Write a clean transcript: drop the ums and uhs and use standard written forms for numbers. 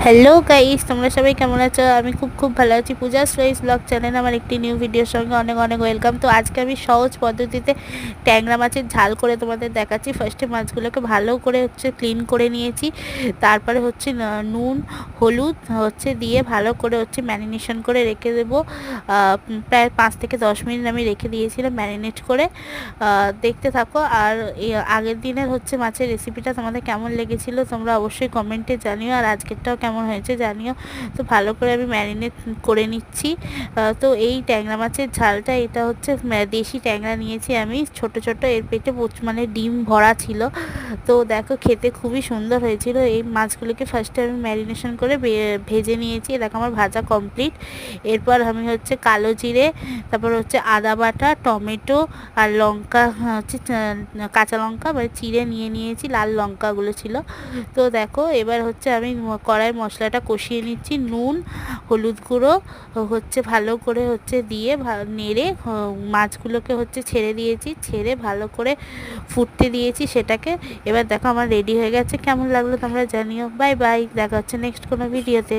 Hello guys, তোমরা সবাই কেমন আছো? আমি খুব খুব ভালো আছি। পূজা স্টোরিজ ব্লগ চ্যানেল আমার একটি নিউ ভিডিওর সঙ্গে অনেক অনেক ওয়েলকাম। তো আজকে আমি সহজ পদ্ধতিতে ট্যাংরা মাছের ঝাল করে তোমাদের দেখাচ্ছি। ফার্স্টে মাছগুলোকে ভালো করে ক্লিন করে নিয়েছি। তারপরে নুন হলুদ দিয়ে ভালো করে ম্যারিনেশন করে রেখে দেবো। প্রায় 5 থেকে 10 মিনিট আমি রেখে দিয়েছিলাম ম্যারিনেট করে। দেখতে থাকো। আর আগের দিনের মাছের রেসিপিটা তোমাদের কেমন লেগেছিল তোমরা অবশ্যই কমেন্টে জানিও, আর আজকেরটাও কেমন হয়েছে জানিও। তো ভালো করে আমি ম্যারিনেট করে নিচ্ছি। তো এই ট্যাংরা মাছের ঝালটা, এটা দেশি ট্যাংরা নিয়েছি আমি ছোট ছোট। এর পেটে মানে ডিম ভরা ছিল। তো দেখো, খেতে খুবই সুন্দর হয়েছিল। এই মাছগুলোকে ফার্স্টে আমি ম্যারিনেশন করে ভেজে নিয়েছি। দেখো আমার ভাজা কমপ্লিট। এরপর আমি কালো জিরে, তারপর আদা বাটা, টমেটো আর লঙ্কা, কাঁচা লঙ্কা মানে চিড়ে নিয়ে নিয়েছি, লাল লঙ্কাগুলো ছিল। তো দেখো, এবার আমি কড়াই মশলাটা কষিয়ে নিচ্ছি। নুন হলুদ গুঁড়ো ভালো করে দিয়ে নেড়ে মাছগুলোকে ছেড়ে দিয়েছি, ছেড়ে ভালো করে ফুটতে দিয়েছি সেটাকে। এবার দেখো আমার রেডি হয়ে গেছে। কেমন লাগলো তোমরা জানিও। বাই বাই, দেখা হচ্ছে নেক্সট কোনো ভিডিওতে।